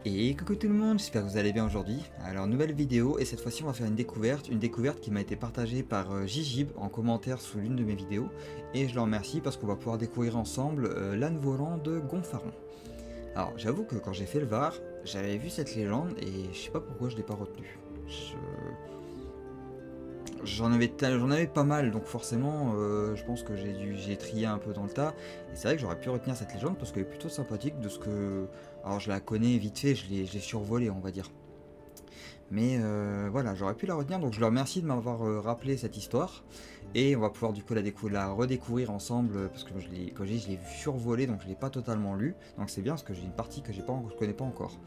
Et coucou tout le monde, j'espère que vous allez bien aujourd'hui. Alors nouvelle vidéo et cette fois-ci on va faire une découverte qui m'a été partagée par Gigib en commentaire sous l'une de mes vidéos. Et je le remercie parce qu'on va pouvoir découvrir ensemble l'âne volant de Gonfaron. Alors j'avoue que quand j'ai fait le VAR, j'avais vu cette légende et je sais pas pourquoi je l'ai pas retenue. J'en avais pas mal, donc forcément je pense que j'ai trié un peu dans le tas. Et c'est vrai que j'aurais pu retenir cette légende parce qu'elle est plutôt sympathique de ce que... Alors je la connais vite fait, je l'ai survolée on va dire. Mais voilà, j'aurais pu la retenir, donc je leur remercie de m'avoir rappelé cette histoire. Et on va pouvoir du coup la redécouvrir ensemble, parce que comme je l'ai survolée, donc je ne l'ai pas totalement lu. Donc c'est bien parce que j'ai une partie que je connais pas encore.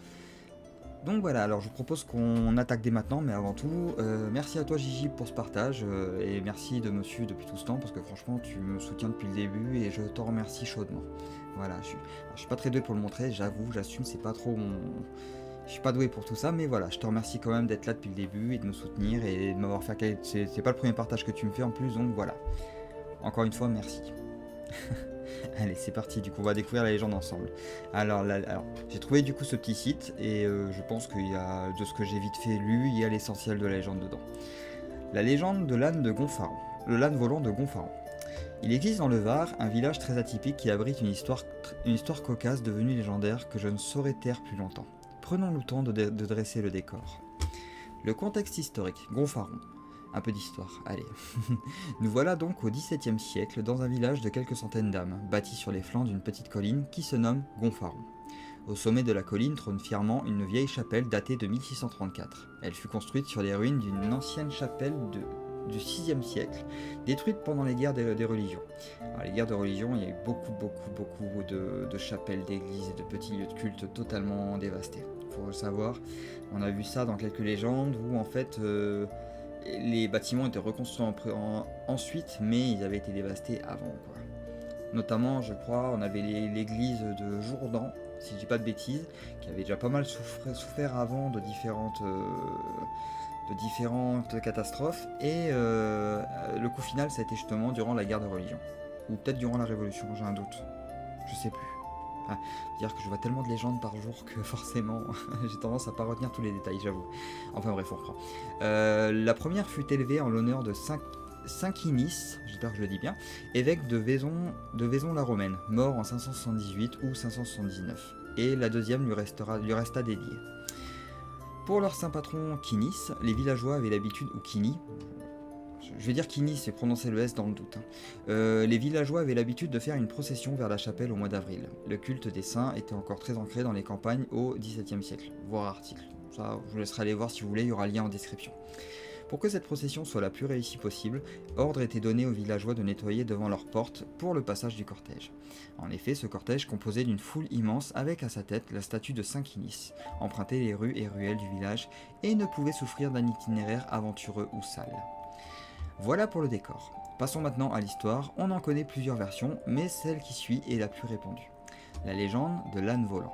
Donc voilà, alors je vous propose qu'on attaque dès maintenant, mais avant tout, merci à toi Gigi pour ce partage, et merci de me suivre depuis tout ce temps, parce que franchement tu me soutiens depuis le début, et je t'en remercie chaudement. Voilà, je suis pas très doué pour le montrer, j'avoue, j'assume, c'est pas trop mon... Je suis pas doué pour tout ça, mais voilà, je te remercie quand même d'être là depuis le début, et de me soutenir, et de m'avoir fait... C'est pas le premier partage que tu me fais en plus, donc voilà. Encore une fois, merci. Allez, c'est parti, du coup on va découvrir la légende ensemble. Alors j'ai trouvé du coup ce petit site et je pense qu'il y a, de ce que j'ai vite fait lu, il y a l'essentiel de la légende dedans. La légende de l'âne de Gonfaron, le l'âne volant de Gonfaron. Il existe dans le Var un village très atypique qui abrite une histoire cocasse devenue légendaire que je ne saurais taire plus longtemps. Prenons le temps de dresser le décor. Le contexte historique, Gonfaron. Un peu d'histoire, allez. Nous voilà donc au XVIIe siècle dans un village de quelques centaines d'âmes, bâti sur les flancs d'une petite colline qui se nomme Gonfaron. Au sommet de la colline trône fièrement une vieille chapelle datée de 1634. Elle fut construite sur les ruines d'une ancienne chapelle du 6e siècle, détruite pendant les guerres des religions. Alors, les guerres de religion, il y a eu beaucoup de chapelles, d'églises et de petits lieux de culte totalement dévastés. Il faut le savoir, on a vu ça dans quelques légendes où en fait... les bâtiments étaient reconstruits ensuite, mais ils avaient été dévastés avant, quoi. Notamment, je crois, on avait l'église de Jourdan, si je dis pas de bêtises, qui avait déjà pas mal souffert avant de différentes catastrophes. Et le coup final, ça a été justement durant la guerre de religion. Ou peut-être durant la Révolution, j'ai un doute. Je sais plus. Ah, dire que je vois tellement de légendes par jour que forcément j'ai tendance à pas retenir tous les détails, j'avoue. Enfin bref, on reprend. La première fut élevée en l'honneur de Saint-Quinis, j'espère que je le dis bien, évêque de Vaison-la-Romaine, mort en 578 ou 579. Et la deuxième lui resta dédiée. Pour leur saint patron Quinis, les villageois avaient l'habitude, ou Quini, je vais dire Quinis, c'est prononcer le S dans le doute. Les villageois avaient l'habitude de faire une procession vers la chapelle au mois d'avril. Le culte des saints était encore très ancré dans les campagnes au XVIIe siècle. Voir article. Ça, je vous laisserai aller voir si vous voulez, il y aura lien en description. Pour que cette procession soit la plus réussie possible, ordre était donné aux villageois de nettoyer devant leurs portes pour le passage du cortège. En effet, ce cortège composé d'une foule immense avec à sa tête la statue de Saint Quinis, empruntait les rues et ruelles du village et ne pouvait souffrir d'un itinéraire aventureux ou sale. Voilà pour le décor. Passons maintenant à l'histoire. On en connaît plusieurs versions, mais celle qui suit est la plus répandue. La légende de l'âne volant.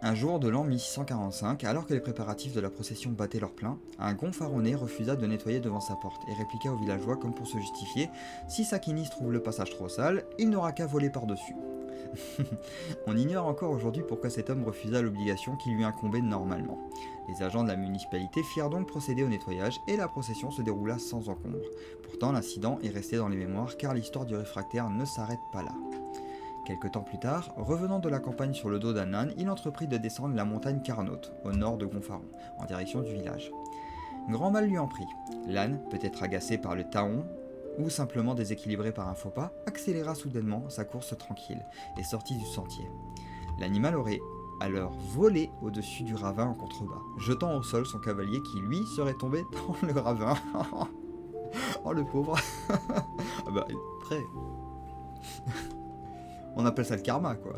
Un jour de l'an 1645, alors que les préparatifs de la procession battaient leur plein, un gonfaronnais refusa de nettoyer devant sa porte et répliqua aux villageois comme pour se justifier « Si Sakinis trouve le passage trop sale, il n'aura qu'à voler par-dessus ». On ignore encore aujourd'hui pourquoi cet homme refusa l'obligation qui lui incombait normalement. Les agents de la municipalité firent donc procéder au nettoyage et la procession se déroula sans encombre. Pourtant l'incident est resté dans les mémoires car l'histoire du réfractaire ne s'arrête pas là. Quelque temps plus tard, revenant de la campagne sur le dos d'un âne, il entreprit de descendre la montagne Carnote, au nord de Gonfaron, en direction du village. Grand mal lui en prit. L'âne, peut-être agacé par le taon, ou simplement déséquilibré par un faux pas, accéléra soudainement sa course tranquille et sortit du sentier. L'animal aurait alors volé au-dessus du ravin en contrebas, jetant au sol son cavalier qui, lui, serait tombé dans le ravin. Oh le pauvre. Ah bah, après... On appelle ça le karma, quoi.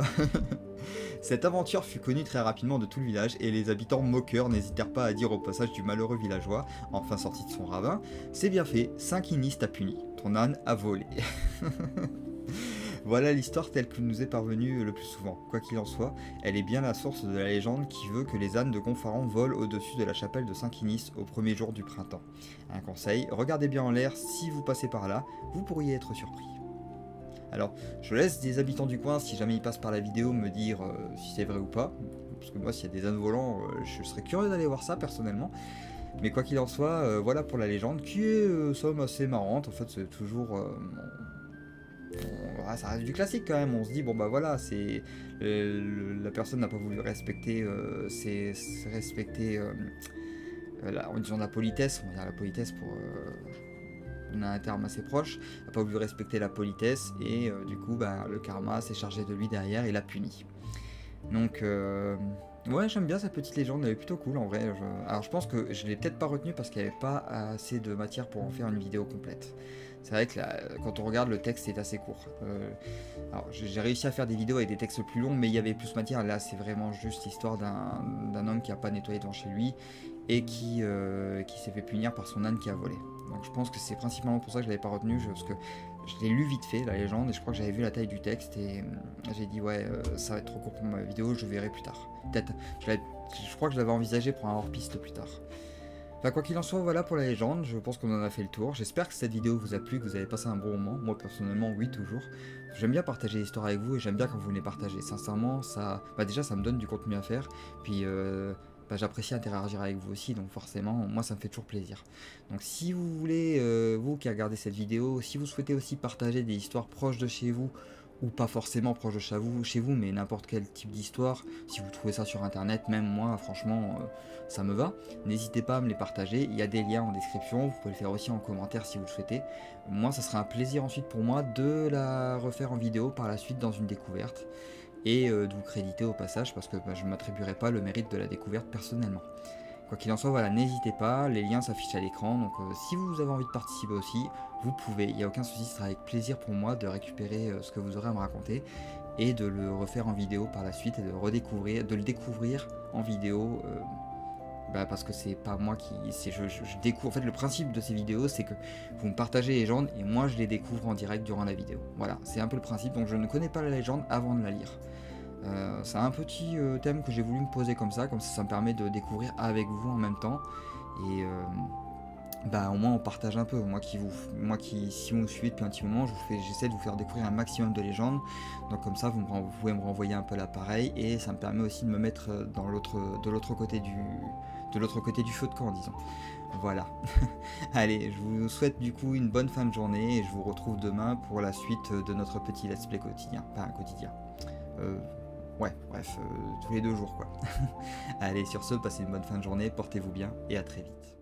Cette aventure fut connue très rapidement de tout le village et les habitants moqueurs n'hésitèrent pas à dire au passage du malheureux villageois, enfin sorti de son ravin, « C'est bien fait, Saint-Quinis t'a puni, ton âne a volé. » Voilà l'histoire telle que nous est parvenue le plus souvent. Quoi qu'il en soit, elle est bien la source de la légende qui veut que les ânes de Gonfaron volent au-dessus de la chapelle de Saint-Quinis au premier jour du printemps. Un conseil, regardez bien en l'air si vous passez par là, vous pourriez être surpris. Alors, je laisse des habitants du coin, si jamais ils passent par la vidéo, me dire si c'est vrai ou pas. parce que moi s'il y a des ânes volants, je serais curieux d'aller voir ça personnellement. Mais quoi qu'il en soit, voilà pour la légende, qui est somme assez marrante. En fait, c'est toujours, ça reste du classique quand même. On se dit bon bah voilà, c'est la personne n'a pas voulu respecter, respecter, en disant la politesse, on va dire la politesse pour donner un terme assez proche, n'a pas voulu respecter la politesse et du coup bah le karma s'est chargé de lui derrière et l'a puni. Donc ouais, j'aime bien cette petite légende, elle est plutôt cool en vrai. Alors je pense que je l'ai peut-être pas retenue parce qu'il n'y avait pas assez de matière pour en faire une vidéo complète. C'est vrai que là, quand on regarde, le texte est assez court. Alors j'ai réussi à faire des vidéos avec des textes plus longs, mais il y avait plus matière. Là c'est vraiment juste l'histoire d'un homme qui n'a pas nettoyé devant chez lui et qui s'est fait punir par son âne qui a volé. Donc je pense que c'est principalement pour ça que je l'avais pas retenu, parce que je l'ai lu vite fait, la légende, et je crois que j'avais vu la taille du texte, et j'ai dit ouais, ça va être trop court pour ma vidéo, je verrai plus tard. Peut-être, je crois que je l'avais envisagé pour un hors-piste plus tard. Enfin, quoi qu'il en soit, voilà pour la légende, je pense qu'on en a fait le tour. J'espère que cette vidéo vous a plu, que vous avez passé un bon moment. Moi personnellement, oui, toujours. J'aime bien partager l'histoire avec vous, et j'aime bien quand vous les partagez. Sincèrement, ça, bah déjà ça me donne du contenu à faire, puis bah, j'apprécie interagir avec vous aussi, donc forcément, moi ça me fait toujours plaisir. Donc si vous voulez, vous qui regardez cette vidéo, si vous souhaitez aussi partager des histoires proches de chez vous, ou pas forcément proches de chez vous, mais n'importe quel type d'histoire, si vous trouvez ça sur internet, même moi, franchement, ça me va, n'hésitez pas à me les partager, il y a des liens en description, vous pouvez le faire aussi en commentaire si vous le souhaitez. Moi, ça sera un plaisir ensuite pour moi de la refaire en vidéo par la suite dans une découverte, et de vous créditer au passage parce que bah, je ne m'attribuerai pas le mérite de la découverte personnellement. Quoi qu'il en soit, voilà, n'hésitez pas, les liens s'affichent à l'écran, donc si vous avez envie de participer aussi, vous pouvez, il n'y a aucun souci, ce sera avec plaisir pour moi de récupérer ce que vous aurez à me raconter et de le refaire en vidéo par la suite et de le découvrir en vidéo. Bah parce que c'est pas moi qui... je découvre... En fait, le principe de ces vidéos, c'est que vous me partagez les légendes et moi, je les découvre en direct durant la vidéo. Voilà, c'est un peu le principe. Donc, je ne connais pas la légende avant de la lire. C'est un petit thème que j'ai voulu me poser comme ça me permet de découvrir avec vous en même temps. Et bah au moins on partage un peu. Si vous me suivez depuis un petit moment, j'essaie de vous faire découvrir un maximum de légendes. Donc comme ça, vous pouvez me renvoyer un peu l'appareil et ça me permet aussi de me mettre de l'autre côté du feu de camp, disons. Voilà. Allez, je vous souhaite du coup une bonne fin de journée et je vous retrouve demain pour la suite de notre petit let's play quotidien. Pas un quotidien. Ouais, bref, tous les 2 jours quoi. Allez, sur ce, passez une bonne fin de journée, portez-vous bien et à très vite.